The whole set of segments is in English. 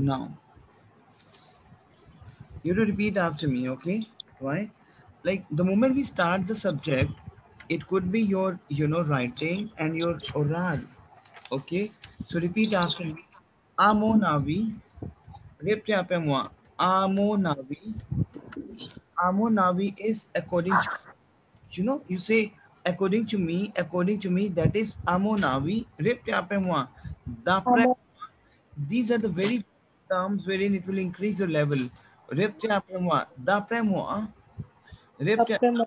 Now you have to repeat after me, okay? Why? Like the moment we start the subject, it could be your, writing and your oral. Okay? So repeat after me. Amo navi. Repte ape moi. Amo navi. Amo navi is according to, you say according to me, that is amo navi. Repte ape moi. Dapre. Amo, These are the very terms wherein it will increase your level. Repte ape moi. Dapre moi. Repte. Supremo,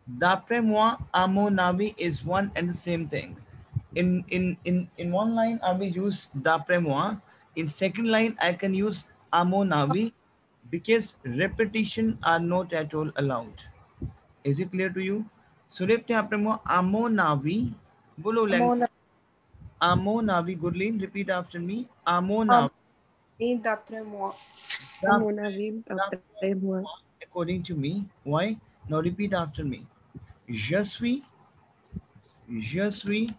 D'après moi, amo navi is one and the same thing. In one line, I will use d'après moi. In second line, I can use amo navi because repetition are not at all allowed. Is it clear to you? So repte après moi, amo navi. Bolo amo language. na Amo navi. Gurleen, repeat after me. Amo amo navi. namin d'après moi. D'après Amo navim d'après après moi. moi, according to me. Why? Now repeat after me. Je suis, je suis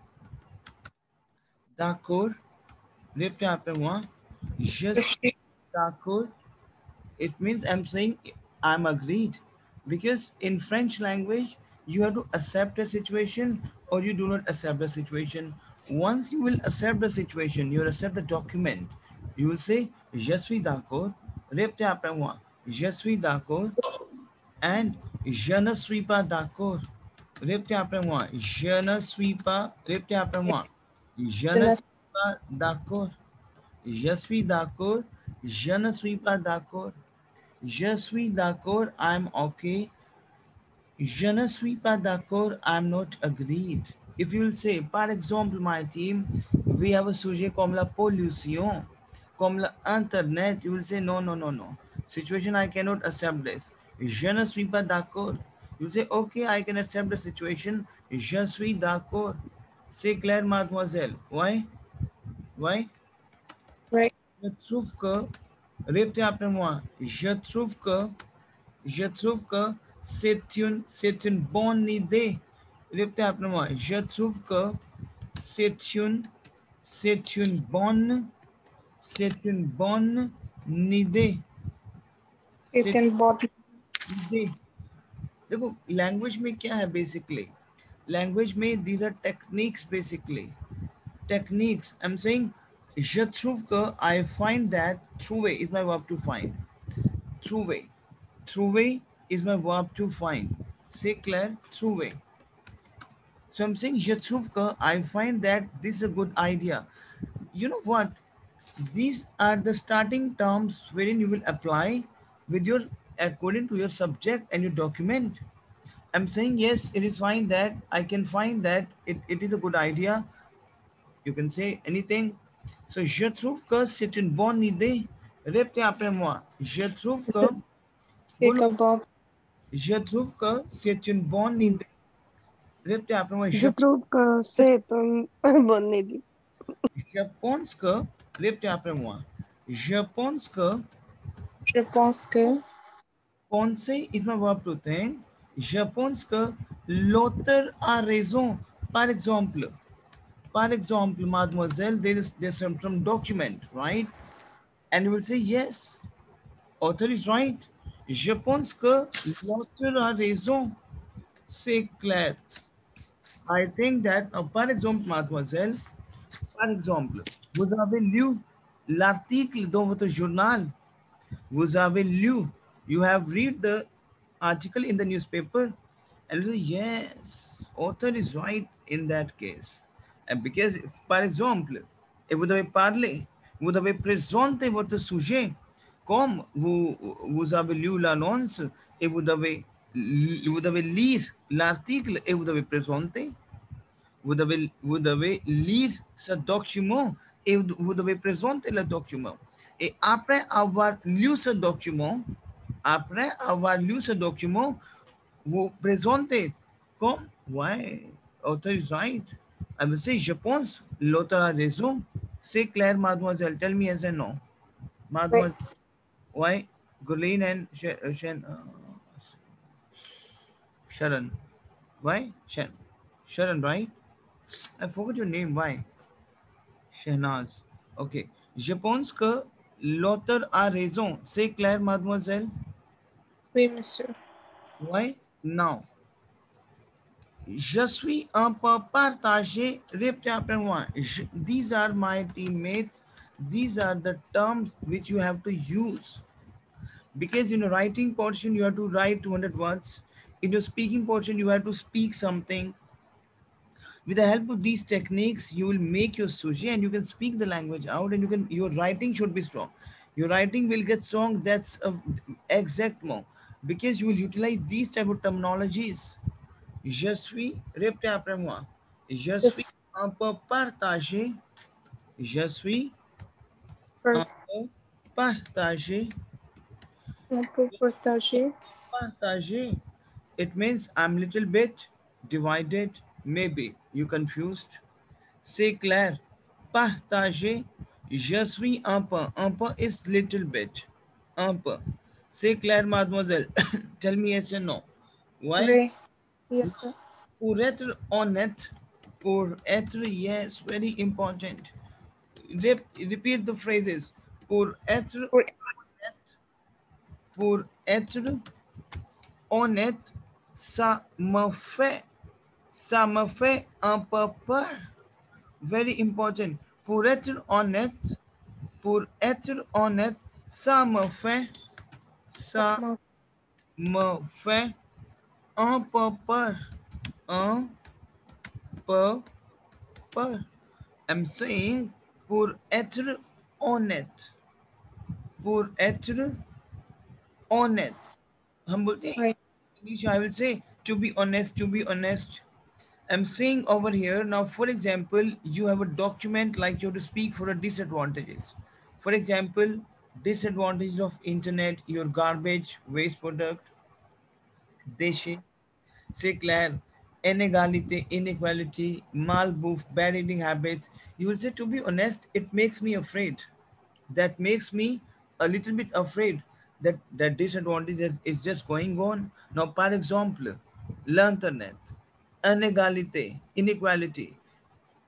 d'accord. Répétez après moi. Je Je suis suis d'accord. It means I'm saying I'm agreed. Because in French language, you have to accept a situation or you do not accept the situation. Once you will accept the situation, you will accept the document. You will say, Je suis d'accord. Répétez après moi. Je suis d'accord. And je ne suis pas d'accord. Répétez après moi. Je ne suis pas. Répétez après moi. Je je ne ne suis pas d'accord. Je suis d'accord. Je ne suis pas d'accord. Je suis d'accord. I'm okay. Je ne suis pas d'accord. I'm not agreed. If you will say, par exemple, my team, we have a sujet comme la pollution, comme l'internet, you will say, no, no, no, no. Situation, I cannot accept this. Je ne suis pas d'accord. You will say, okay, I can accept the situation. Je suis d'accord. C'est clair, mademoiselle. Why? Why? right. Je trouve que, répétez après moi, je trouve que c'est une bonne idée. Répétez après moi, je trouve que c'est une bonne idée. C'est C'est une bonne une idée. देखो language में क्या है basically language में these are techniques basically techniques. I'm saying je trouve que I find that trouver is my verb to find. Trouver. Trouver is my verb to find. C'est clair? Trouver. So I'm saying je trouve que I find that this is a good idea. You know what? These are the starting terms wherein you will apply with your according to your subject and your document. I'm saying yes, it is fine that I can find that it is a good idea. You can say anything. So, je trouve que c'est une bonne idée. Répétez après moi. Je trouve que, take बोलो, a box. je trouve que c'est une bonne idée. Répétez après moi. Je trouve que c'est une bonne idée. Je pense que, répétez après moi. Je pense que, Je pense que penser is my verb to think. Je pense que l'auteur a raison. Par exemple, mademoiselle, there's some document, right? And you will say yes. Author is right. Je pense que l'auteur a raison. C'est clair. I think that, par exemple, mademoiselle, par exemple, vous avez lu l'article dans votre journal. Vous avez lu. You have read the article in the newspaper. And you say, yes, author is right in that case. And because, par exemple, et vous devez parler, vous devez présenter votre sujet comme vous avez lu l'annonce et vous devez lire l'article et vous devez présenter. Vous devez lire ce document et vous devez présenter le document. Et après avoir lu ce document, vous présentez comme, ouais, author is right. I will say, je pense, l'auteur a raison. C'est clair, mademoiselle. Tell me yes and no. right. Mademoiselle, why? Gurleen and Sharon. Why? Sharon, right? I forgot your name. Why? Shehnaz. Okay. Je pense que L'auteur a raison. C'est clair, mademoiselle? Oui, monsieur. Why? Now, je suis un peu partagé. Répétez après moi. These are my teammates. These are the terms which you have to use. Because in a writing portion, you have to write 200 words. In your speaking portion, you have to speak something. With the help of these techniques, you will make your sushi and you can speak the language out, and your writing should be strong. Your writing will get strong. That's a exact more, because you will utilize these type of terminologies. Je suis, répétez après moi. Je Je suis suis un peu partagé. Je suis un un peu partagé. un peu partagé. Partagé. It means I'm little bit divided. Maybe you confused. C'est clair. Partager. Je suis un peu. Un peu is little bit. Un peu. C'est clair, mademoiselle. Tell me yes or no. Why? Oui. Yes, sir. Pour être honnête. Pour être, yes, very important. Repeat the phrases. Pour être Pour honnête. Pour être honnête. Ça me fait un peu peur. Very important. Pour être honnête. Pour être honnête, ça me fait mon un peu peur. Un peu peur. I'm saying pour être honnête. Pour être honnête. हम बोलते हैं oui. English, I will say to be honest, to be honest. I'm saying over here now, for example, you have a document like you have to speak for a disadvantages. For example, disadvantages of internet, your garbage, waste product, déchets, c'est clair, inégalité, inequality, malbouffe, bad eating habits. You will say, to be honest, it makes me afraid. That makes me a little bit afraid that disadvantage is just going on. Now, for example, l'internet, inégalité, inequality,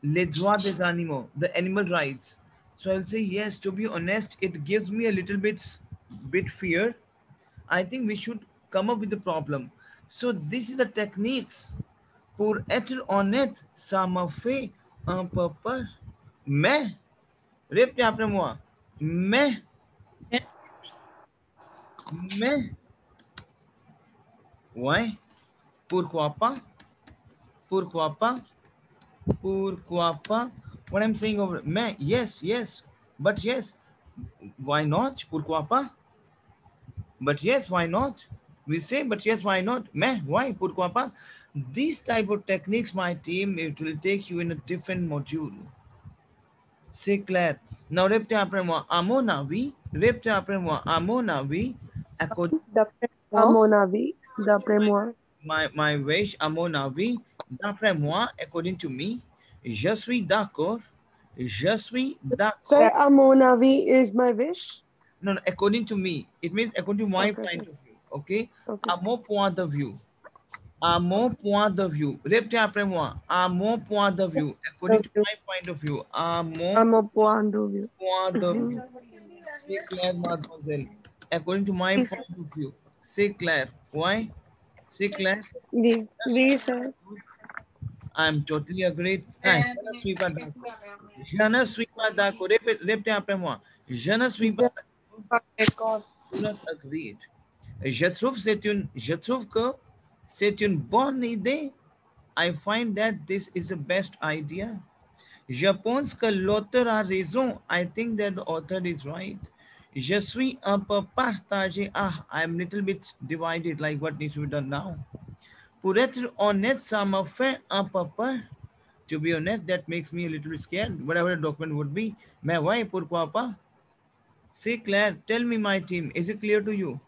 les droits des animaux, the animal rights. So I'll say yes. To be honest, it gives me a little bit fear. I think we should come up with the problem. So this is the techniques. Pour être honnête, ça me fait un peu peur. Mais, répétez après moi. Mais Mais, ouais. Pourquoi pas? Pourquoi pas? Pourquoi pas? What I'm saying over, mais, yes, yes. But yes, why not? Pourquoi pas? But yes, why not? We say, but yes, why not? Mais, why? Pourquoi pas? These type of techniques, my team, it will take you in a different module. C'est clair. Now, répétez après moi. À mon avis, répétez après moi. À mon avis, according d'après À moi, mon avis, d'après moi, my wish, à mon avis, d'après moi, according to me, je suis d'accord. Je suis d'accord. say à mon avis is my wish. No, no, according to me. It means according to my Okay, point okay, of view. Okay? okay. À mon point de vue. À mon point de vue. Répétez après moi. À mon point de vue. According to review. my point of view. À mon À mon point de vue. point de Mhm. view. C'est clair, mademoiselle. According to my Oui, point of view. C'est clair. Why? C'est clair. oui, oui, sir. I'm totally agreed. Ah, je ne suis pas d'accord. Je ne suis pas d'accord. Répétez après moi. Je ne suis pas d'accord. Pas d'accord. Do not agreed. Je trouve que c'est une bonne idée. I find that this is the best idea. Je pense que l'auteur a raison. I think that the author is right. Je suis un peu partagé. Ah, I'm little bit divided, like what needs to be done now. Pour être honnête, ça me fait un peu peur. To be honest, that makes me a little bit scared, whatever the document would be. Mais why? Pourquoi pas? C'est clair. Tell me, my team, is it clear to you?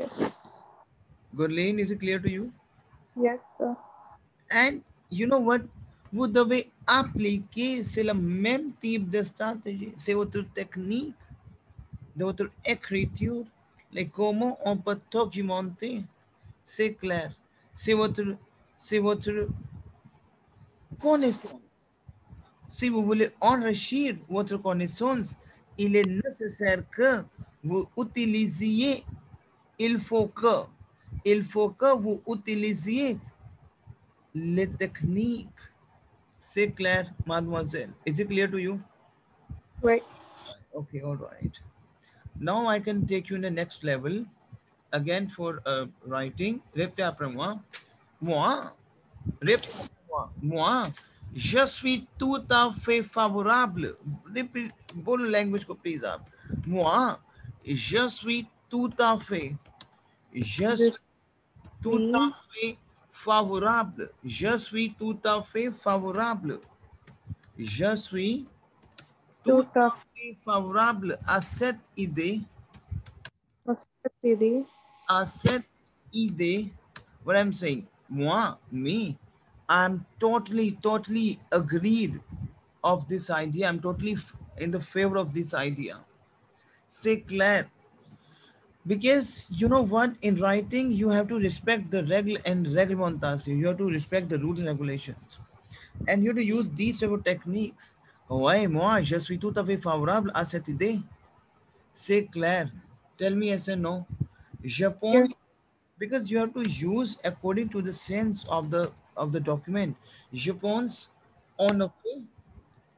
Yes. Gurleen, is it clear to you? Yes, sir. And you know what? Vous devez appliquer, c'est le même type de stratégie. C'est votre technique, de votre écriture, les comment on peut documenter. C'est clair. C'est votre connaissance. Si vous voulez enrichir votre connaissance, il est nécessaire que vous utilisiez, il faut que vous utilisiez les techniques. C'est clair, mademoiselle? Is it clear to you? Oui. Okay, all right. Now I can take you in the next level. Again for writing. Répétez après moi. Moi, répétez après moi. Moi, je suis tout à fait favorable. Repeat, बोलो language को please आप. Moi, je suis tout à fait. Je Je suis tout à suis fait favorable. Je suis tout à fait favorable. Je suis tout tout à à fait favorable à cette idée, fait à cette idée. What I'm saying, moi, me, I'm totally agreed of this idea. I'm totally in the favor of this idea. C'est clair. Because you know what, in writing, you have to respect the regl and reglementation. You have to respect the rules and regulations. And you have to use these type of techniques. Ouais, moi, je suis tout à fait favorable à cette idée. C'est clair. Tell me yes or no. Je pense, Yes. because you have to use according to the sense of the document. Je pense en effet.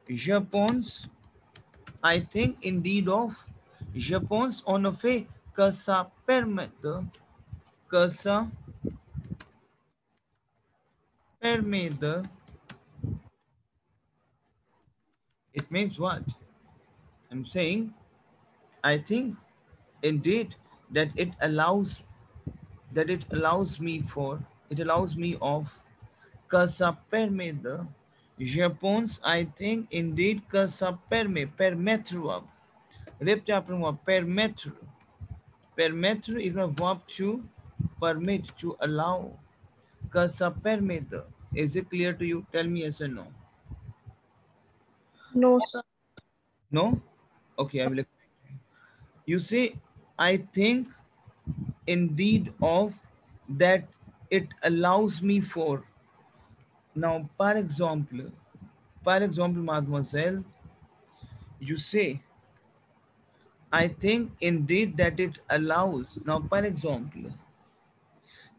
Je pense, I think indeed of. Je pense en effet que ça permet de, it means what? I'm saying, I think indeed that it allows me for, it allows me of, que ça permet de, je pense, I think indeed que ça permet, permettre, répétez après moi, permettre. Permettre is a verb to permit, to allow. Que ça permet de. Is it clear to you? Tell me yes or no. No, sir. No? Okay, I will. You say, I think indeed of that it allows me for. Now, par exemple, mademoiselle, you say, I think indeed that it allows. Now, par exemple,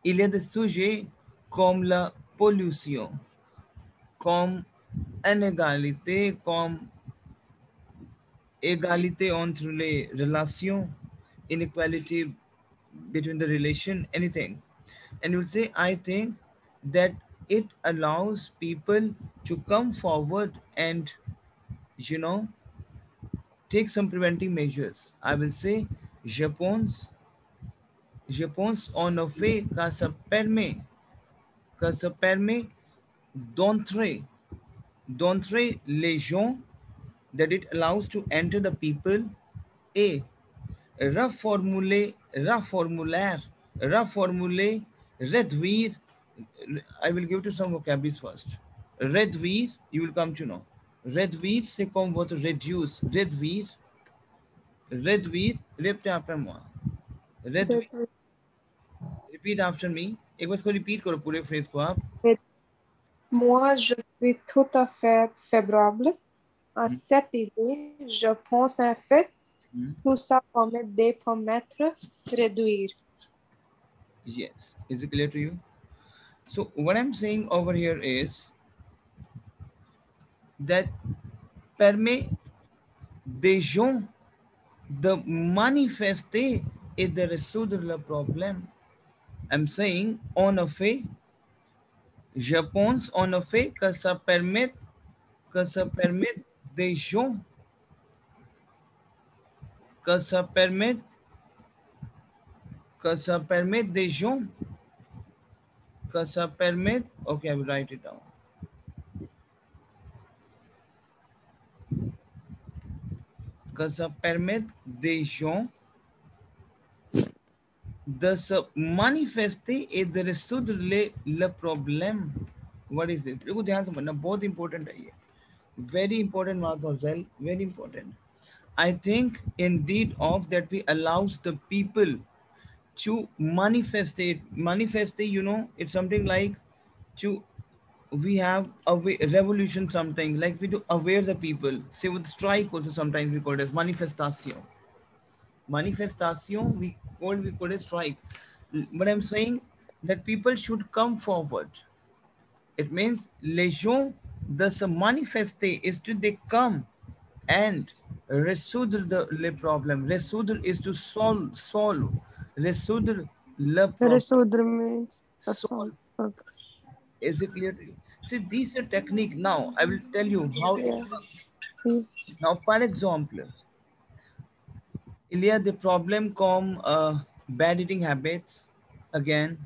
il y a des sujets comme la pollution, comme inégalité, comme égalité entre les relations, inequality between the relation, anything. And you'll say, I think that it allows people to come forward and, you know, take some preventive measures. I will say, je pense en effet que ça permet d'entrer, les gens, that it allows to enter the people, et reformuler, réduire. I will give to some vocabularies first. Réduire, you will come to know. Réduire, c'est comme votre reduce. Réduire, répétez après moi. Réduire, That repeat after me. एक बार इसको repeat करो पूरे phrase को आप. moi, je suis tout à fait favorable à cette idée. Je pense en fait tout ça permet de permettre réduire. Yes. Is it clear to you? So what I'm saying over here is that permet des gens de manifester et de résoudre le problème. I'm saying, en effet, je pense en effet que ça permet des gens, que ça permet, que ça permet des gens, que ça permet, okay, I will write it down. Que ça permet des gens de se manifester et de résoudre le problème. What is it? देखो ध्यान से पढ़ना, बहुत important है ये. Very important, mademoiselle, very important. I think indeed of that we allows the people to manifest it. Manifest, you know, it's something like to we have a revolution sometimes, like we do aware the people. Say with strike also sometimes we call it as manifestation. Manifestation we call it strike. But I'm saying that people should come forward. It means les gens de se manifester is to they come and résoudre le problem. Résoudre is to solve. Résoudre le problem. Resudra means a Solve. song. Okay. Is it clear to you? See, these are technique. Now, I will tell you how it Yeah. works. Mm. Now, par exemple, il y a des problèmes comme bad eating habits. Again,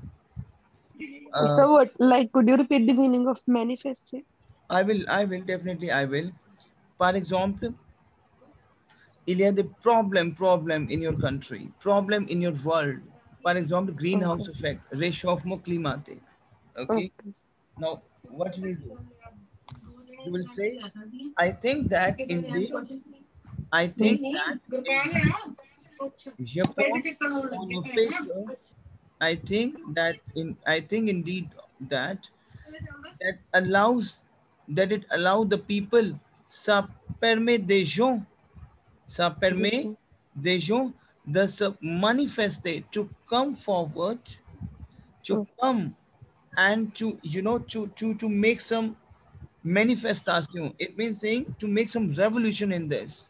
uh, So what? Like, could you repeat the meaning of manifesting? definitely, I will. Par exemple, il y a des problem in your country, problem in your world. Par exemple, greenhouse Okay. effect, réchauffement climatique. Okay. Okay. Now, what you will do? You will say, I think that indeed, I think that indeed, je pense en effet que, I think indeed that that allows that it allow the people, ça permet des gens, ça permet Mhm. des gens de se manifester, to come forward, to Okay. come and to to make some manifestation. It means saying to make some revolution in this.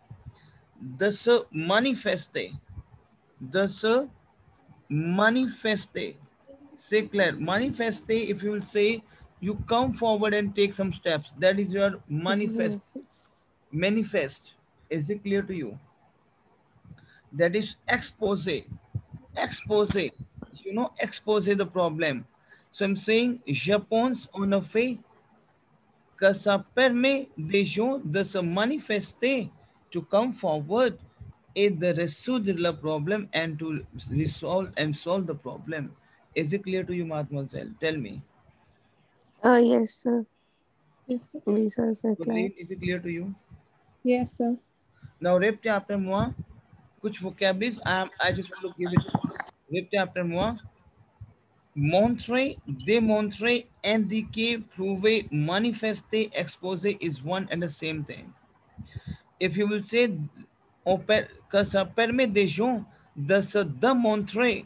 The se manifeste, the se manifeste. Say clear. Manifeste, if you will say, you come forward and take some steps. That is your manifest. Yes. Manifest. Is it clear to you? That is expose. Expose. Expose the problem. So I'm saying, je pense en effet que ça permet des gens de se manifester, to come forward et de résoudre le problème and to resolve and solve the problem. Is it clear to you, mademoiselle? Tell me. Yes, sir. Yes, sir. Oui, sir, c'est clair. Gabriel, is it clear to you? Yes, sir. Now, répétez après moi कुछ vocabularies. I just want to give it. Répétez après moi. Montrer, démontrer, indiquer, prouver, manifester, exposer is one and the same thing. If you will say que ça permet des gens de se démontrer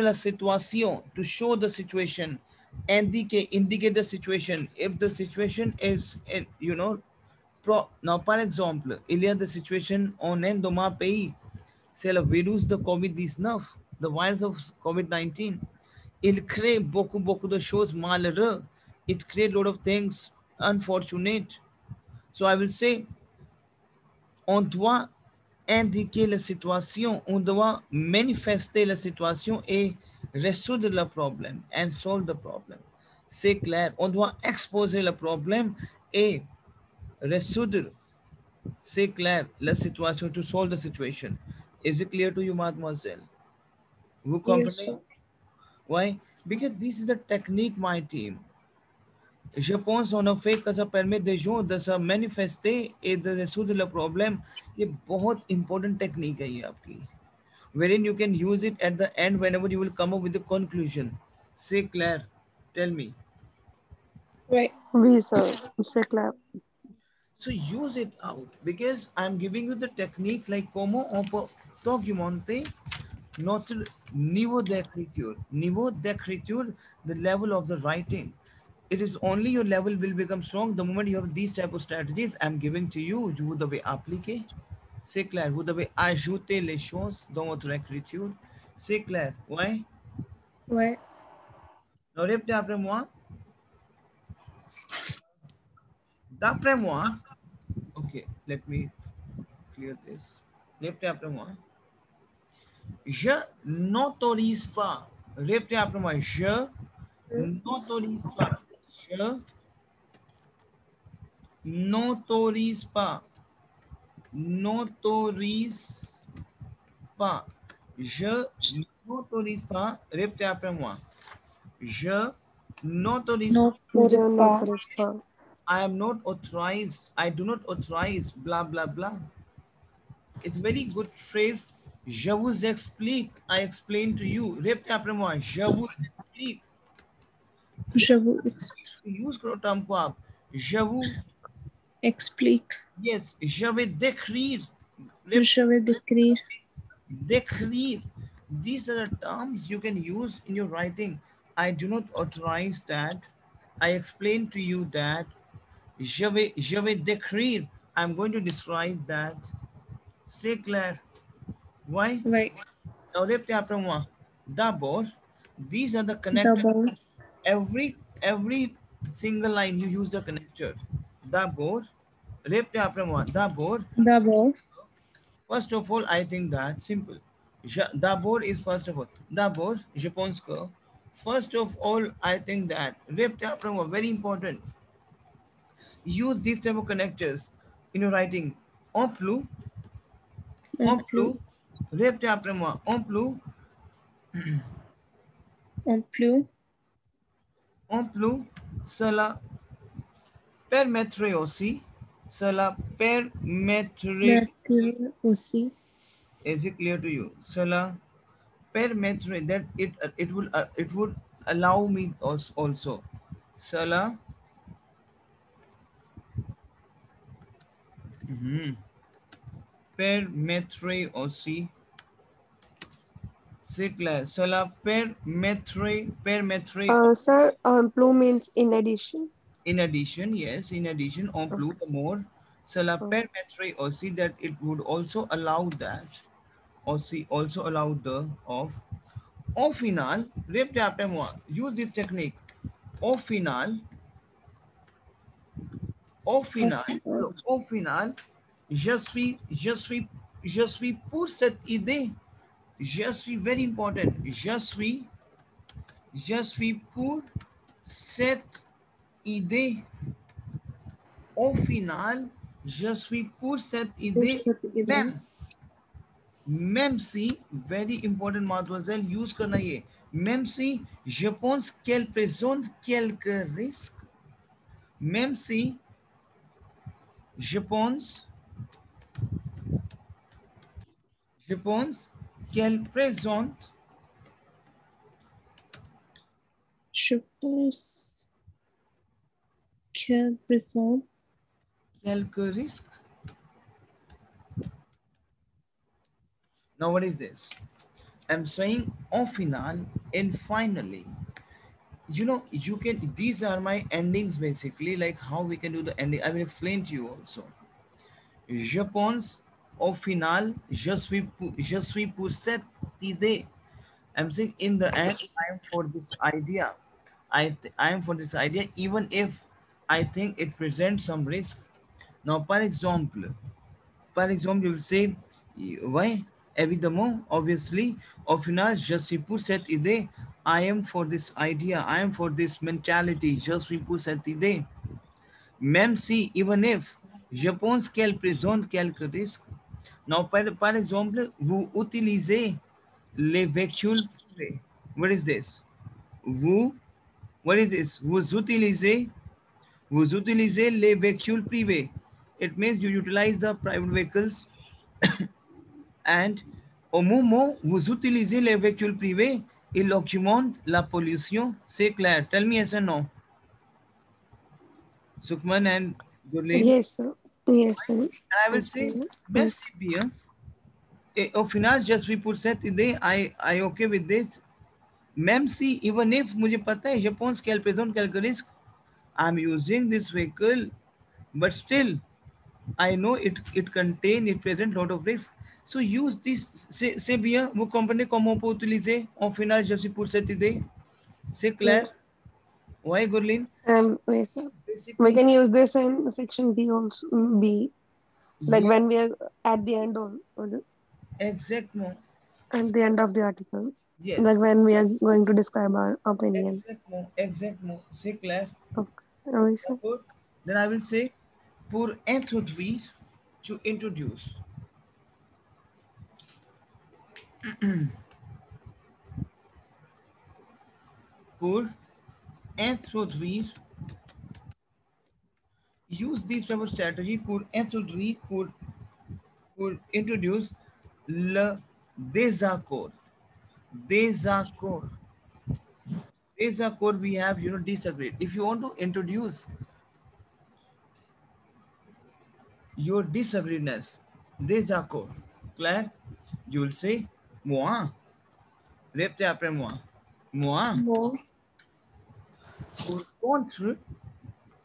la situation, to show the situation, indicate the situation. If the situation is, now par exemple, il y a des situations en un de ma pays, c'est le virus de COVID-19, the virus of COVID-19. Il crée beaucoup de choses malheureuses. It create a lot of things unfortunate. So I will say, on doit indiquer la situation, on doit manifester la situation et résoudre le problème and solve the problem. C'est clair, on doit exposer le problème et résoudre, c'est clair, la situation, to solve the situation. Is it clear to you, mademoiselle? Vous Yes, comprenez? sir. Why? Because this is the technique, my team. Je pense en effet que ça permet des gens de se manifester et de résoudre le problème. ये बहुत important technique है ये आपकी. Wherein you can use it at the end whenever you will come up with the conclusion. Say Claire, tell me. Right. Oui, sir, c'est clair. So use it out because I'm giving you the technique like comment on peut documenter notre niveau d'écriture. Niveau d'écriture, the level of the writing. It is only your level will become strong the moment you have these type of strategies I'm giving to you. Vous devez appliquer. C'est clair. Vous devez ajouter les choses dans votre écriture. C'est clair. Ouais. Right. Alors répétez après moi. D'après moi. Okay, let me clear this. Répétez après moi. Je n'autorise pas. Répétez après moi. Je n'autorise pas. Je n'autorise pas. N'autorise pas. Je n'autorise pas. Répétez après moi. Je n'autorise pas. No Je tourist spa. n'autorise pas. I am not authorized. I do not authorize. Blah, blah, blah. It's a very good phrase. Je vous explique. I explain to you. Répétez après moi. Je vous explique. Je vous use करो term को आप, je vous, explique. yes, je vais décrire, Je vais décrire. décrire. These are the terms you can use in your writing. I do not authorize that. I explain to you that je vais décrire. I'm going to describe that. C'est clair. Why? Oui. Now, d'abord, these are the connectors. D'abord. Every single line you use the connector. D'abord, d'abord. D'abord. First of all, I think that simple. D'abord is first of all. D'abord, je pense que. First of all, I think that. Very important. Use these type of connectors in your writing. En plus, En plus. répétez après moi. En plus, En plus. en plus, cela permettrait aussi, cela permettrait, Mercure aussi. is it clear to you? Cela permettrait that it would allow me also. Cela permettrait aussi. C'est clair. Cela permettrait Sir, plus means in addition. in addition, yes, in addition, en plus, the more. Cela permettrait aussi that it would also allow that, also allow the of. Au final, répétez après moi. Use this technique. Au final, au final, au final, je suis pour cette idée. Je suis very important. Je suis pour cette idée. Au final, je suis pour cette idée. Même si, very important mademoiselle, use करना ये. Même si je pense qu'elle présente quelques risques. Même si je pense qu'elle présente Je pense qu'elle présente quelques risques. Now what is this? I'm saying en final and finally. You know, you can, these are my endings basically, like how we can do the ending. I will explain to you also. Je pense au final, je suis pour cette idée. I'm saying in the end, I am for this idea. I am for this idea, even if I think it presents some risk. Now, par exemple, you will say, why? Évidemment, obviously, au final, je suis pour cette idée. I am for this idea. I am for this mentality. Je suis pour cette idée. Même si, even if, je pense qu'elle présente quelques risques. Now, par exemple, vous utilisez les véhicules privés. What is this? What is this? Vous utilisez les véhicules privés. It means you utilize the private vehicles. And au moment où vous utilisez les véhicules privés, il augmente la pollution. C'est clair. Tell me yes or no. Sukhman and Gurleen. Yes, sir. Yes, sir. And I will say, merci bien. Au final, just we put cette idée, I okay with this. Même si, even if मुझे पता है, je pense qu'elle présente quelques risques, I'm using this vehicle, but still, I know it present lot of risks. So use this, c'est bien, vous comprenez comment on peut utiliser, en final, je suis pour cette idée. C'est clair? Why, Gurleen? Yes, sir. We can use this in section B also. B. Like when we are at the end of this. Exactement. At the end of the article. Yes. Like when we are going to describe our opinion. Exactement. C'est clair? Okay. Oui, sir. Then I will say, pour introduire, to introduce. Pour introduire, use this type of strategy pour introduire, pour introduce le désaccord. Désaccord. Désaccord, we have, disagreed. If you want to introduce your disagreedness, désaccord, clair, you will say moi. Répétez après moi. Moi. Moi.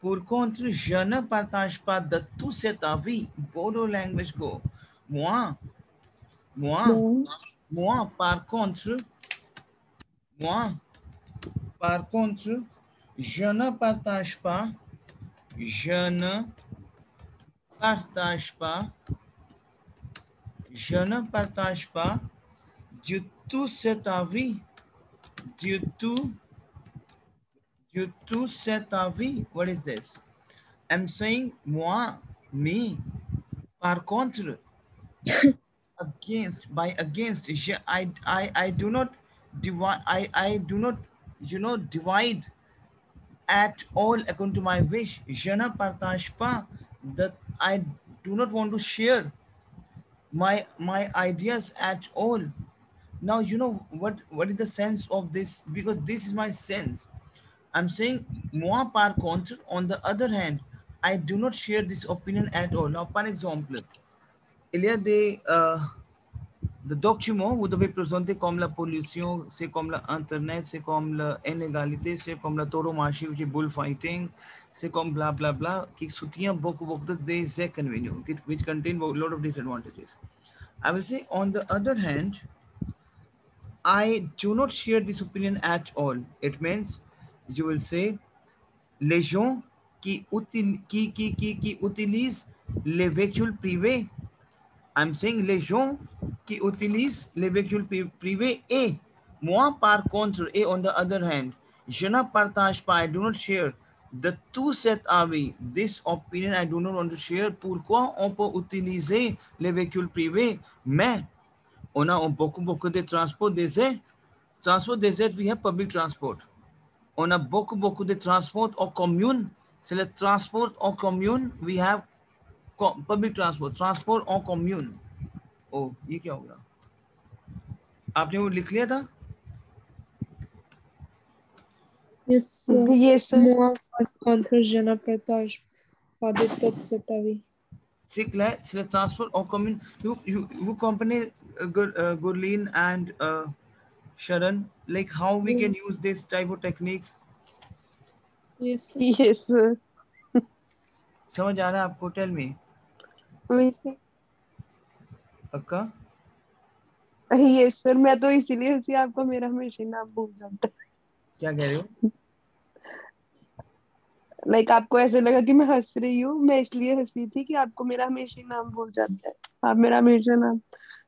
Pour contre, je ne partage pas de tout cet avis. Bodo language go. Moi, Moi. moi, par contre, moi, par contre, je ne partage pas, je ne partage pas, je ne partage pas du tout cet avis, du tout cet avis. What is this? I'm saying moi, me. Par contre, against, I do not divide, I do not, divide at all according to my wish. Je ne partage pas, that I do not want to share my ideas at all. Now you know what is the sense of this, because this is my sense. I'm saying moi par contre, on the other hand, I do not share this opinion at all. Now, par exemple, il y a des documents, vous devez présenter comme la pollution, c'est comme l'internet, c'est comme l'inégalité, c'est comme la tauromachie, which is bullfighting, c'est comme bla bla bla, qui soutient beaucoup des inconvénients, which contain a lot of disadvantages. I will say, on the other hand, I do not share this opinion at all. It means, you will say, les gens qui utilisent les véhicules privés. I'm saying les gens qui utilisent les véhicules privés, et moi par contre, et on the other hand, je ne partage pas, I do not share de tout cet avis, this opinion I do not want to share. Pourquoi on peut utiliser les véhicules privés, mais on a beaucoup de transport désert. Transport désert, we have public transport. On a beaucoup de transport en commune. C'est le transport en commune, we have public transport en commune. ओ ये क्या होगा, आपने वो लिख लिया था? Yes, sir. Moi, par contre, je ne partage pas de tout cet avis. C'est clair, c'est le transport en commune. Vous comprenez, Gurleen and Sharon, like how we can use this type of techniques? Yes, sir. Yes, sir. समझ आ रहा है आपको? Tell me. पक्का? Yes, sir. मैं तो इसीलिए हंसी, आपको मेरा हमेशा नाम भूल जाता है. क्या कह रहे हो? Like आपको ऐसे लगा कि मैं हंस रही हूँ, मैं इसलिए हंसी थी कि आपको मेरा हमेशा नाम भूल जाता है. आप मेरा हमेशा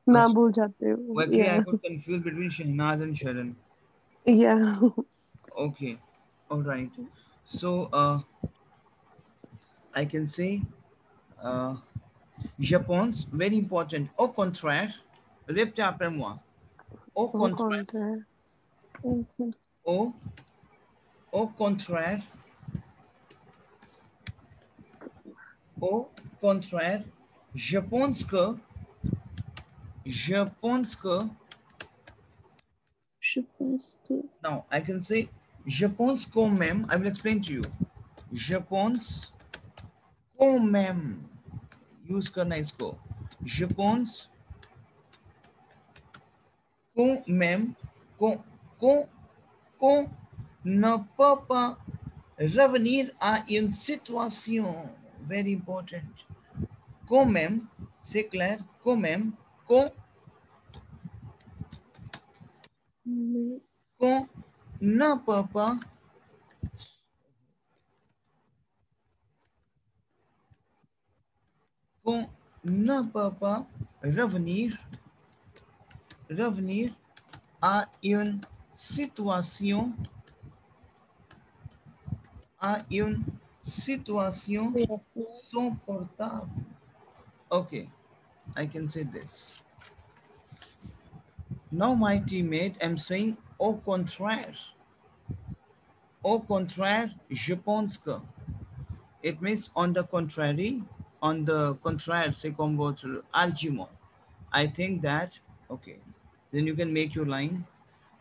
नाम भूल जाते हो. Well, actually, I got confused between Shahnaz and Sharon. Yeah. Okay. All right. So, I can say, Japon's very important. Au contraire, répétez après moi. Au contraire. Au contraire. Au contraire, je pense que now I can say je pense quand même. I will explain to you. Je pense quand même. Use करना इसको. Je pense quand même qu'on ne peut pas revenir à une situation. Very important. Quand même, c'est clair, quand même, qu'on ne peut pas revenir à une situation supportable. Okay, I can say this. Now my teammate, I'm saying au contraire. Au contraire, je pense que. It means on the contrary, c'est comme votre argument. I think that, okay. Then you can make your line.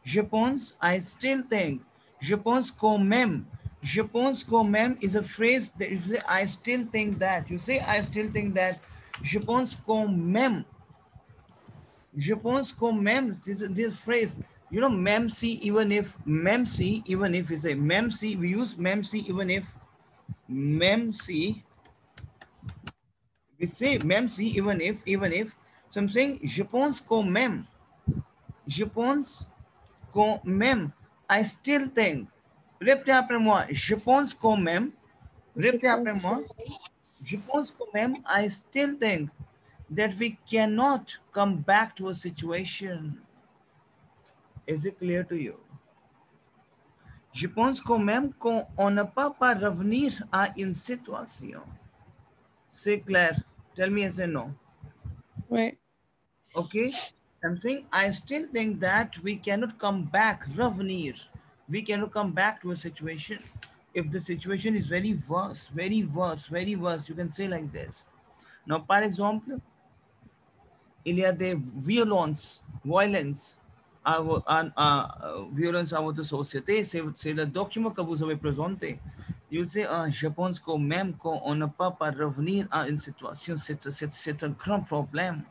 Je pense, I still think Je pense quand même. Je pense quand même is a phrase that you say, I still think that. You say, I still think that. Je pense quand même. Je pense quand même. This phrase. You know, même si, even if, même si, even if, you say, même si, we use même si, even if, même si, we say même si, even if. So I'm saying, je pense quand même. Je pense quand même. I still think. Répétez après moi. Je pense quand même. Je Répétez après pense moi. que Je pense quand même, I still think that we cannot come back to a situation. Is it clear to you? Je pense quand même qu'on ne peut pas revenir à une situation. C'est clair. Tell me yes or no. right. Okay? I'm saying I still think that we cannot come back, revenir. We cannot come back to a situation. If the situation is very worse, very worse, very worse, you can say like this. Now, par exemple, il y a des violences, violence, violence à votre société, c'est le document que vous avez présenté. You say, je pense que même qu'on ne peut pas revenir à une situation, c'est un grand problème.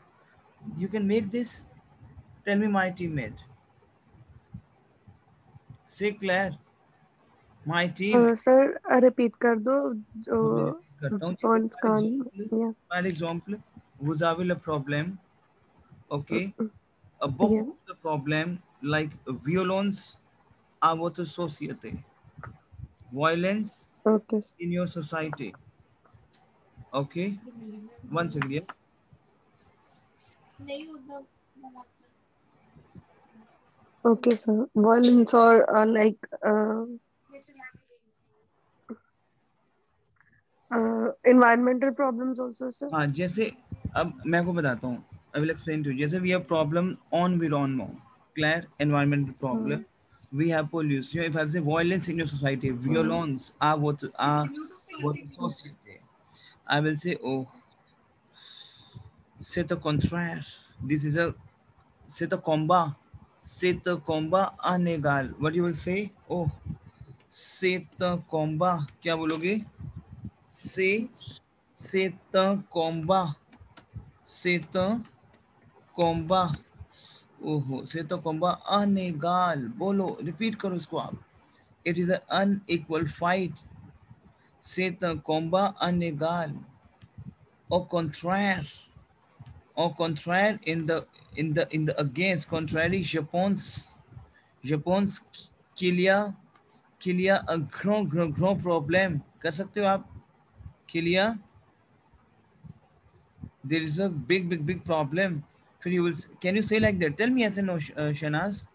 You can make this? Tell me, my teammate. C'est clair. My team. Sir repeat कर दो मैं जो repeat करता हूँ. once can yeah Par exemple, vous avez le problème, okay? yeah Beaucoup de problèmes like violence à votre société, violence okay in your society. Okay, once again. okay sir violence or like environmental problems also sir हाँ, जैसे अब मैं को बताता हूँ. I will explain to you. जैसे we have problem on environment, clear environmental problem. We have pollution. If I say violence in your society, violence what society. I will say, oh, c'est au contraire. This is a c'est un combat. C'est un combat inégal. What you will say? Oh, c'est un combat. क्या बोलोगे? C'est un combat. C'est un combat. ओहो, c'est un combat inégal. बोलो, repeat करो इसको आप. It is an unequal fight. C'est un combat inégal. Au contraire. Au contraire, in the against, contrary, je pense qu'il y a un grand problème. कर सकते हो आप? qu'il y a there is a big problem. फिर you will can you say like that? Tell me yes and no, Shanaz.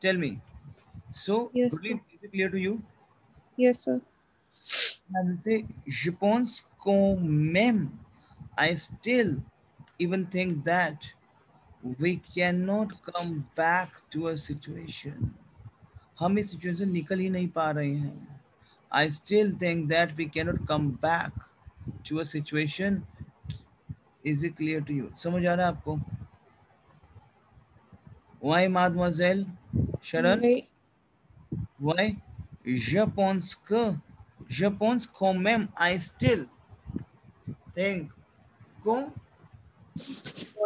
Tell me. So, Yes, sir. Gurleen, is it clear to you? Yes, sir. I will say, je pense quand même. I still even think that we cannot come back to a situation. हम इस situation से निकल ही नहीं पा रहे हैं. I still think that we cannot come back to a situation. Is it clear to you? समझ आ रहा है आपको? Why, mademoiselle Sharon? Right. Why? Je pense quand même, I still think qu'on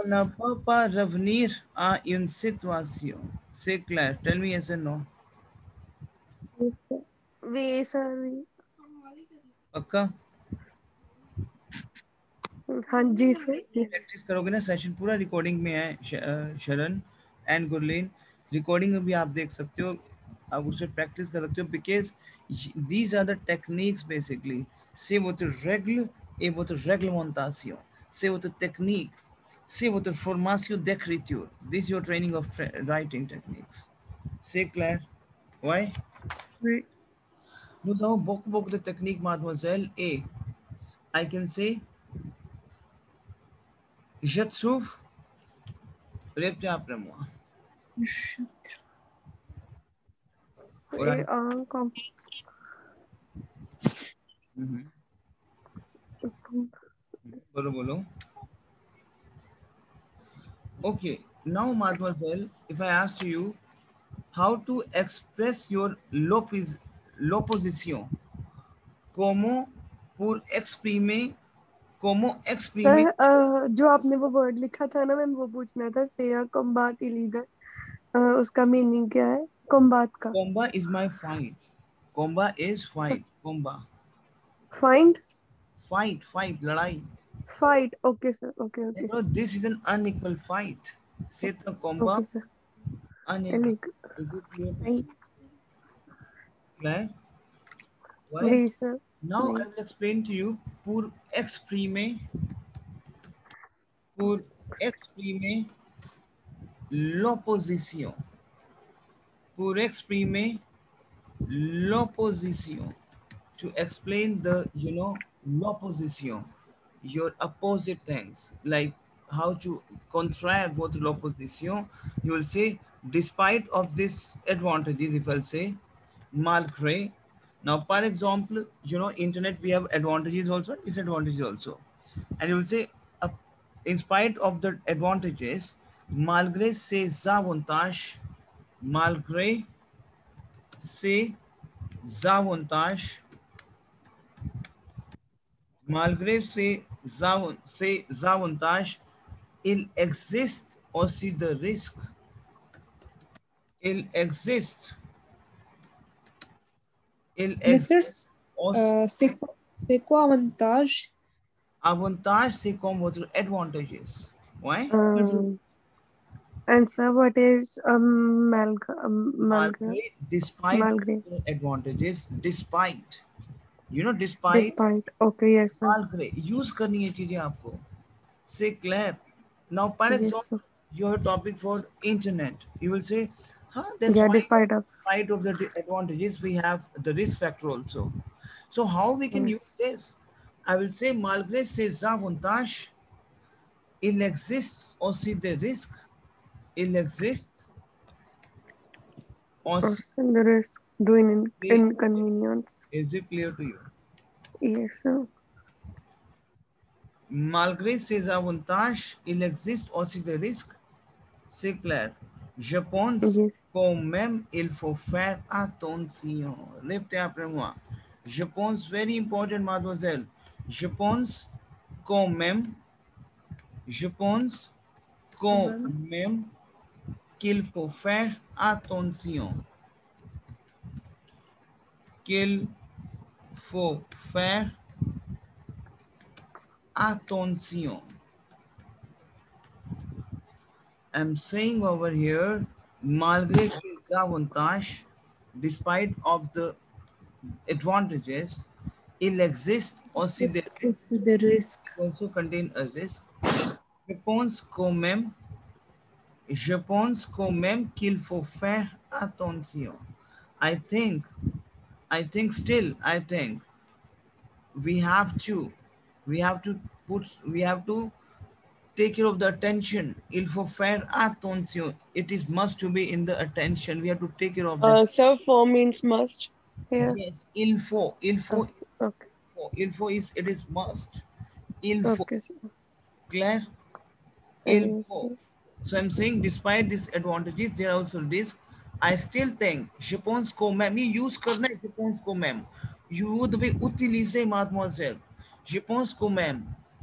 ne peut pas revenir à une situation. C'est clair. Tell me yes and no. Yes, sir. we sir पक्का? हाँ जी sir practice करोगे ना, session पूरा recording में है शरण and Gurleen. Recording में भी आप देख सकते हो, आप उससे प्रैक्टिस कर सकते हो, because these are the techniques basically. C'est votre règle et votre réglementation. C'est votre technique. C'est votre formation d'écriture. This is your training of writing techniques. C'est clair? Ouais? right Nous avons beaucoup de techniques, mademoiselle, et I can say, je trouve, répétez après moi. Je- और ए com बोलो बोलो. Okay, now mademoiselle, if I ask you, How to express your l'opposition. Como por exprimer, como exprimer. जो आपने वो word लिखा था ना ma'am, वो पूछना था, से कॉम्बाट इलीगल, उसका मीनिंग क्या है कॉम्बाट का? Comba is my fight. Comba is fight. Comba. Find, Fight, लड़ाई. Fight, okay sir, okay You okay know, this is an unequal fight. Say the comba okay sir, unequal. Illegal, Is it clear to you? नहीं, Clear? Why? नहीं sir, Now नहीं, I will explain to you. Pour exprimer l'opposition. Pour exprimer l'opposition. To explain the, l'opposition, your opposite things, like how to contraire votre l'opposition. You will say, despite of this advantages, if I'll say, malgré. Now, for example, internet, we have advantages also, disadvantages also. And you will say, uh, in spite of the advantages, malgré ces avantages, malgré ces avantages, malgré ces avantages, il existe aussi de risques. Il existe, il Mister, existe aussi. c'est quoi avantage? Avantage, c'est comme votre advantages. Ouais? and sir, what is malgré, Malgré, despite malgré, the advantages, despite. Despite, despite, okay, yes sir, malgré. Use करनी है चीजें आपको. Say clear. Now, for yes sir, example, your topic for internet, you will say, huh, that's yeah, fine. despite of, Despite of the advantages, we have the risk factor also. So how we can yes, use this? I will say, malgré ces avantages, il existe aussi des risques. Il existe aussi also the risk doing des. inconvenience, Is it clear to you? yes sir, Malgré ces avantages, il existe aussi des risques. C'est clair. Je pense yes, quand même il faut faire attention. Répétez après moi. Je pense, very important, mademoiselle. Je pense quand même, je pense quand Même. même qu'il faut faire attention. Qu'il faut faire attention. I'm saying over here, malgré les avantages, despite of the advantages, il existe aussi des risques. Aussi the risk. Also contain a risk. Je pense quand même, je pense quand même qu'il faut faire attention. I think, I think we have to we have to take care of the attention. Il faut faire attention. It is must to be in the attention. We have to take care of this. sir, for means must here, Yes, okay, okay, il faut is it is must. Il faut, okay sir, clair? Il yes faut. sir, So I'm saying, despite these advantages, there are also risks. I still think, je pense qu'on même, ये use करना है, je pense qu'on même. You devez utiliser, mademoiselle. Je pense qu'on même.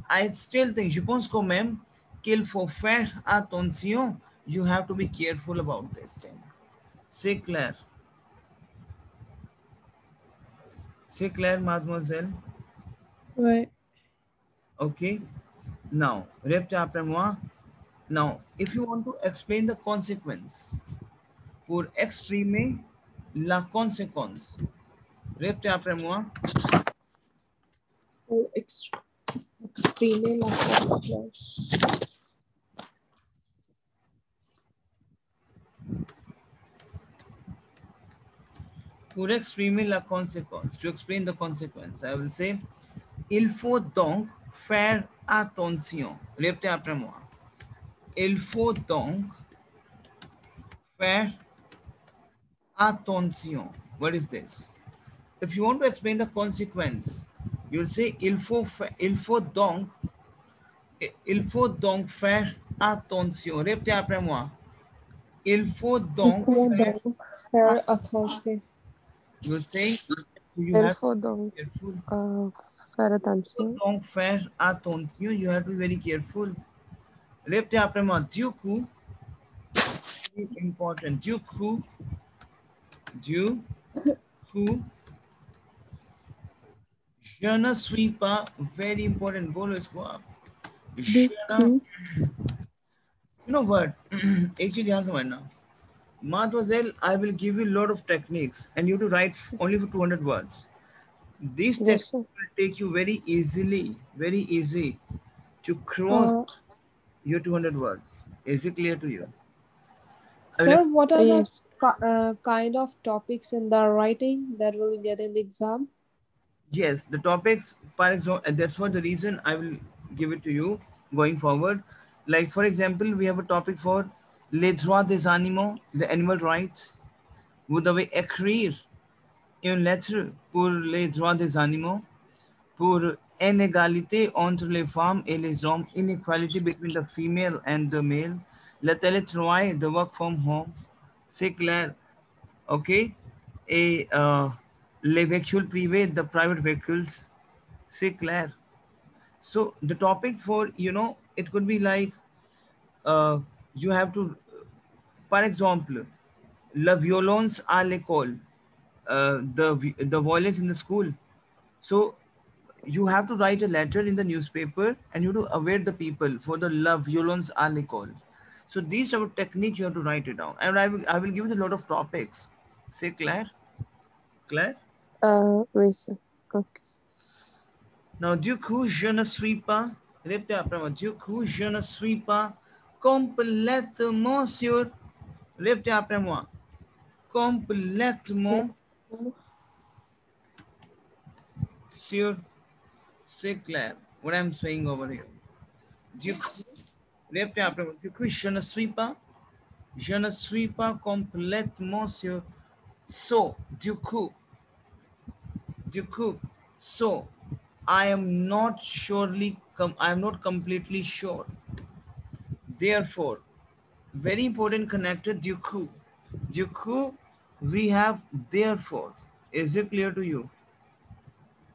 I still think, je pense qu'on même, qu'il faut faire attention. You have to be careful about this thing. C'est clair. C'est clair, mademoiselle. Ouais. Okay. Now, répétez après moi. Now, if you want to explain the consequence, pour exprimer la conséquence. Répétez après moi. Pour exprimer la conséquence. Pour exprimer la conséquence. To explain the consequence, I will say, il faut donc faire attention. Répétez après moi. Il faut donc faire attention. What is this? If you want to explain the consequence, you'll say, il faut donc faire attention. Répétez après moi. Il faut Il donc faut faire, donc faire attention. you're saying, so you Il have to faut donc be careful. faire Il faut attention. donc faire attention, you have to be very careful. Répétez après moi. Du coup, very important. Du coup, je ne suis pas, very important. बोलो इसको आप. Du Je ne, coup, you know what? एक चीज ध्यान समझना. Mademoiselle, I will give you a lot of techniques and you have to write only for 200 words. These Yes, techniques sir. will take you very easy to cross uh, your 200 words. Is it clear to you? I will, sir, what are the Yes. kind of topics in the writing that will get in the exam? yes, the topics, for example, and that's what the reason I will give it to you going forward. Like, for example, we have a topic for les droits des animaux, the animal rights. Vous devez écrire une lettre pour les droits des animaux, pour inégalité entre les femmes et les hommes, inequality between the female and the male, le télétravail, the work from home, c'est clair, ok? Et les véhicules privés, the private vehicles, c'est clair. So the topic for, it could be like, you have to, par exemple, la violence à l'école, the violence in the school. So you have to write a letter in the newspaper and you have to aware the people for the love violence à l'école. So these are techniques you have to write it down. And I will give you a lot of topics. Say Claire? Claire? Oui, sir. Okay. Now, du coup, je ne suis pas, répétez après moi, du coup, je ne suis pas complètement sûr, répétez après moi, complètement sûr, c'est clair, what I'm saying over here. Du coup, répétez après moi, du coup, je ne suis pas complètement sûr, so, du coup, so, I am not I am not completely sure. Therefore, very important connector, du coup. Du coup, we have therefore. Is it clear to you?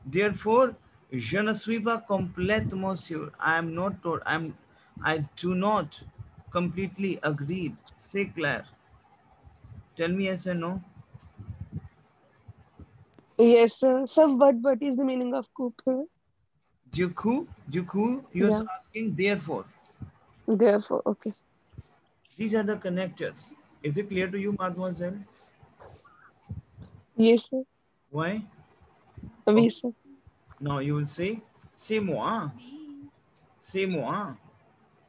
Therefore, je ne suis pas complètement sûr. I am not told. I do not completely agreed. Say Claire. Tell me yes or no. Yes, sir. So what is the meaning of couple? Du coup, you're Yeah. asking therefore. Therefore, okay. These are the connectors. Is it clear to you, mademoiselle? Yes, sir. Why? Oui, Okay. sir. Now you will say, c'est moi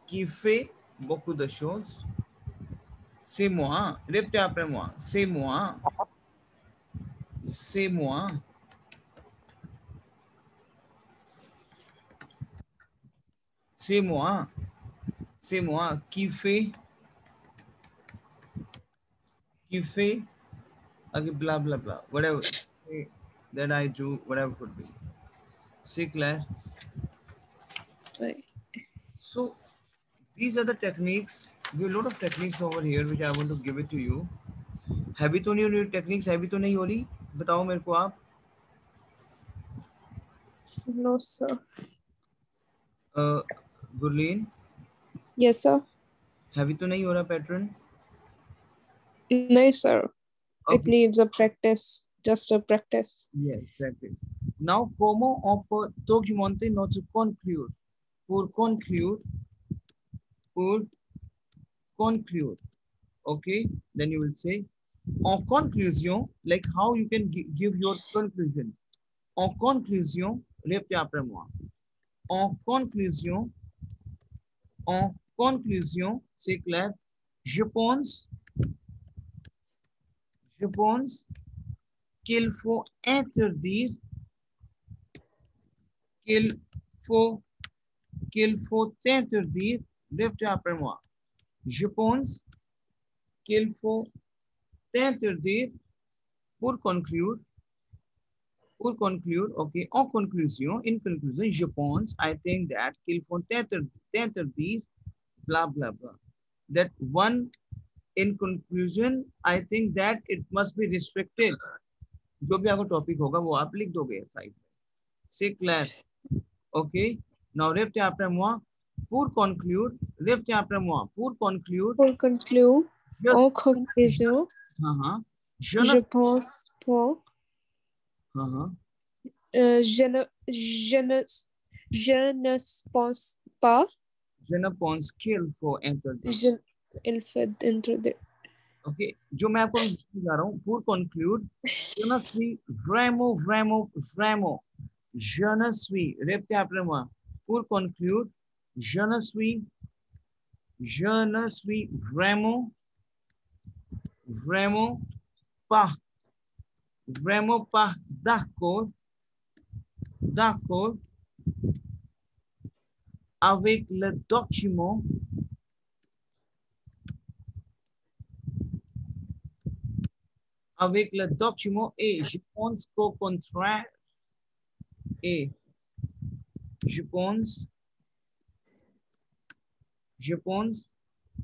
qui fait beaucoup de choses. C'est moi. Répétez après moi. C'est moi. C'est moi. C'est moi. C'est moi qui fait, okay, blah, blah, blah. Whatever that I do, whatever it could be. C'est clair? Right. So these are the techniques. There are a lot of techniques over here which I want to give it to you. Heavy तो नहीं हो रही techniques, heavy तो नहीं हो रही, बताओ मेरे को आप. No, sir. Gurleen, Yes, sir. Heavy तो नहीं हो रहा pattern. No, sir. It Okay. needs a practice, just a practice. Yes, practice. Now, como documente not to conclude. Pour conclude. Okay, then you will say, en conclusion, like how you can give your conclusion. En conclusion, répétez après moi. En conclusion, c'est clair. Je pense qu'il faut interdire, qu'il faut interdire, répétez après moi. Je pense qu'il faut interdire, pour conclure, okay, en conclusion, in conclusion, je pense, I think that qu'il faut interdire, blah, blah, blah. That one In conclusion, I think that it must be restricted. जो भी आपका topic होगा वो आप लिख दोगे side में. C'est clair. Okay. Now repete après moi. Pour conclure, repete après moi. Pour conclure, Pour conclure, en conclusion, je je pense pas. Je ne pense pas. Je ne pense qu'il faut interdire. Il faut interdire. Okay. जो मैं आपको बता रहा हूँ. Pour conclure, je ne suis vraiment. Je ne suis. Répétez après moi. Pour conclure, je ne suis vraiment pas d'accord avec le document et je pense qu'au contraire je pense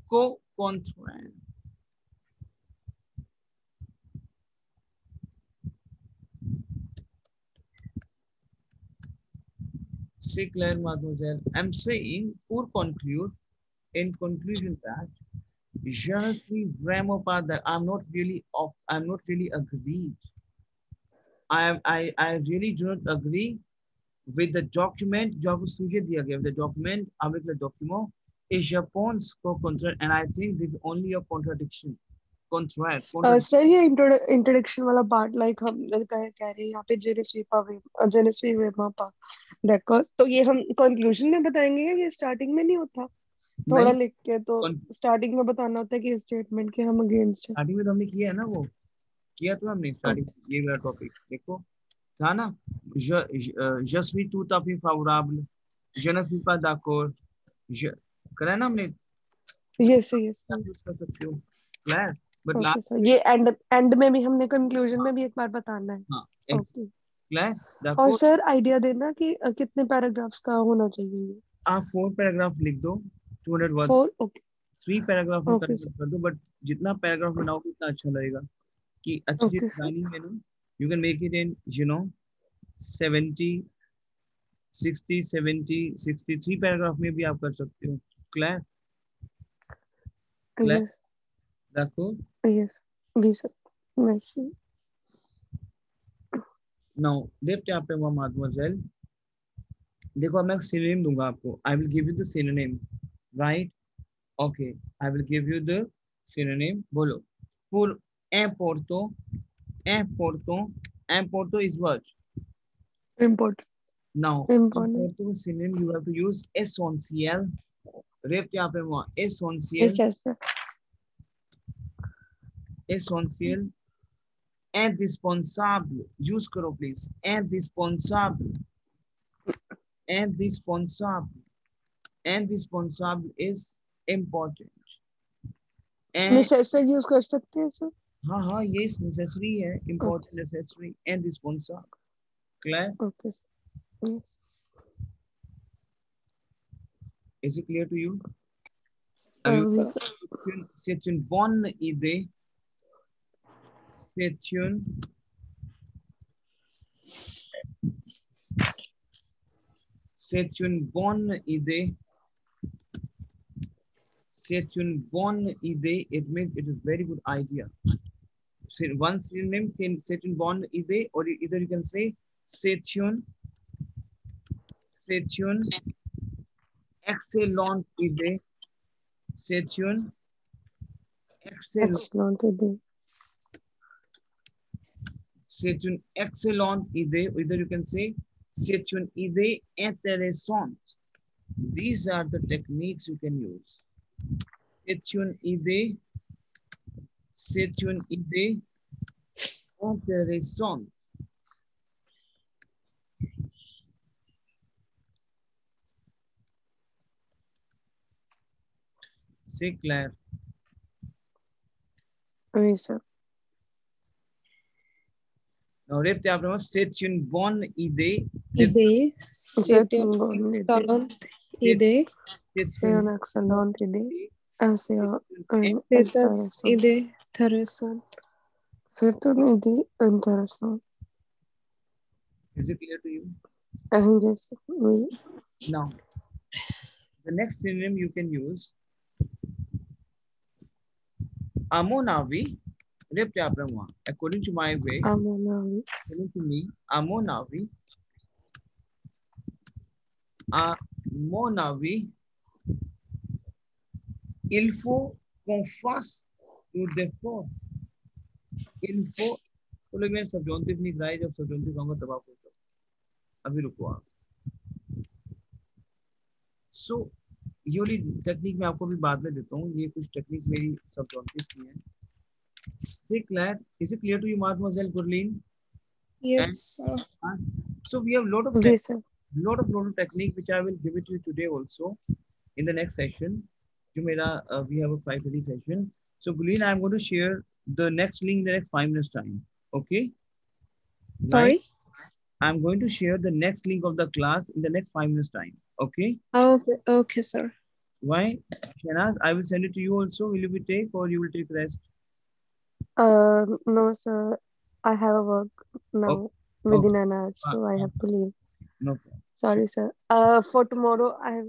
qu'au contraire. C'est clair, mademoiselle. I'm saying, pour conclude, in conclusion that je ne suis vraiment pas that I'm not really agreed. I really do not agree with the document जो आपको सूझे दिया गया, the document avec le document et je pense qu'au contraire, and I think this is only a contradiction. Sir ये introduction वाला part like हम कह रहे हैं यहाँ पे जेनेस्वी वेमा पा देखो, तो ये हम कंक्लूजन में बताएंगे या ये स्टार्टिंग में नहीं होता? थोड़ा लिख के तो स्टार्टिंग में बताना होता है कि स्टेटमेंट के हम अगेंस्ट है. स्टार्टिंग में तो हमने किया है ना, वो किया तो हमने स्टार्टिंग. ये वाला टॉपिक देखो था ना. je suis tout à fait favorable, je ne suis pas d'accord, करा ना हमने. यस कर सकते हो क्लियर. बट लास्ट ये एंड में भी हमने कंक्लूजन में भी एक बार बताना है. हाँ क्लियर. और सर आइडिया देना कि कितने पैराग्राफ्स का होना चाहिए. आप 4 पैराग्राफ लिख दो, 200 वर्ड्स. 3 पैराग्राफ में कन्वर्ट कर दो, बट जितना पैराग्राफ बनाओगे उतना अच्छा लगेगा कि अच्छी डिजाइनिंग में ना. You can make it in 63 paragraph में भी आप कर सकते हो. क्लियर रखो. नाउ देखते आप पे माdemoiselle. देखो मैं सिनोनिम दूंगा आपको. I will give you the synonym, right? Okay, I will give you the synonym. बोलो. pour important is what? Important. Now important synonym you have to use essentiel. Repete यहाँ पे वहाँ essentiel. Indispensable use करो please. Indispensable is important. Necessary use कर सकते हैं sir. हाँ ये नेसेसरी है. important, necessary, indispensable. Clear? Okay. Yes. Is it clear to you? C'est une bonne idée. C'est une bonne idée. C'est une bonne idée. It means it is very good idea. One synonym, c'est une bonne idée, or either you can say c'est une excellente idée. C'est une excellente idée. C'est une excellente idée, or either you can say c'est une idée intéressante. These are the techniques you can use. C'est une idée intéressante. C'est clair? Oui, sir. Now, répétez après moi. C'est une bonne idée. C'est une excellente idée. C'est une excellente idée. ऐसे Interessant. Interessant. Certainly interessant. Is it clear to you? Yes. Now, the next synonym you can use Amonavi. According to my way, Amonavi. according to me, Amonavi. Amonavi. Il faut qu'on fasse tout d'effort. Il faut. तो लोग मैंने सबजॉन्टिव नहीं कराई, जब सबजॉन्टिव कहूंगा तब आप पूछो. अभी रुको आप. सो ये वाली टेक्निक मैं आपको भी बाद में देता हूँ. ये कुछ टेक्निक मेरी सबजॉन्टिव की है. Say glad. Is it clear to you, Mademoiselle Gurleen? Yes, sir. So we have lot of technique which I will give it to you today also in the next session. We have a 5:30 session. So Gurleen, I'm going to share the next link in the next 5 minutes time. Okay? Sorry? Right? I'm going to share the next link of the class in the next 5 minutes time. Okay? Okay, okay, sir. Why? Shanaz, I will send it to you also. Will you be take or you will take rest? No, sir. I have a work now within an hour, so I have to leave. No problem. Sorry, sir. For tomorrow, I have.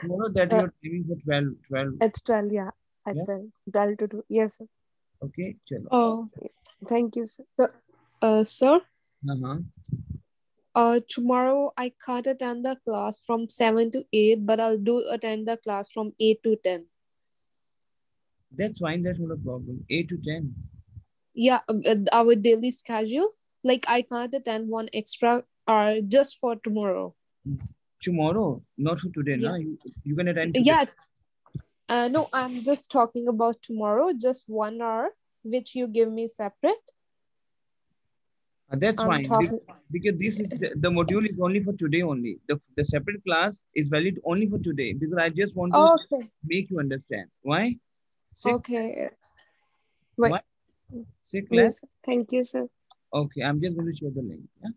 Tomorrow that you're timing for 12. It's 12, yeah. At 12 to 2. Yes, sir. Okay, chalo. Oh, thank you, sir. Sir? Uh-huh. Tomorrow I can't attend the class from 7 to 8, but I'll do attend the class from 8 to 10. That's fine. That's not a problem. 8 to 10. Yeah, our daily schedule. Like I can't attend one extra hour just for tomorrow. Tomorrow, not for today, yeah. No? You can attend today. Yeah. No, I'm just talking about tomorrow, just 1 hour, which you give me separate. That's fine. Because this is the module is only for today only. The separate class is valid only for today because I just want to make you understand. Why? Okay. Wait. Why? Say class. Yes, thank you, sir. Okay, I'm just going to share the link. Yeah?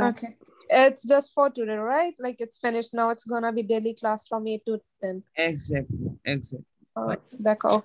Okay. It's just for today, right? Like it's finished now. It's gonna be daily class from 8 to 10. Exactly. D'accord.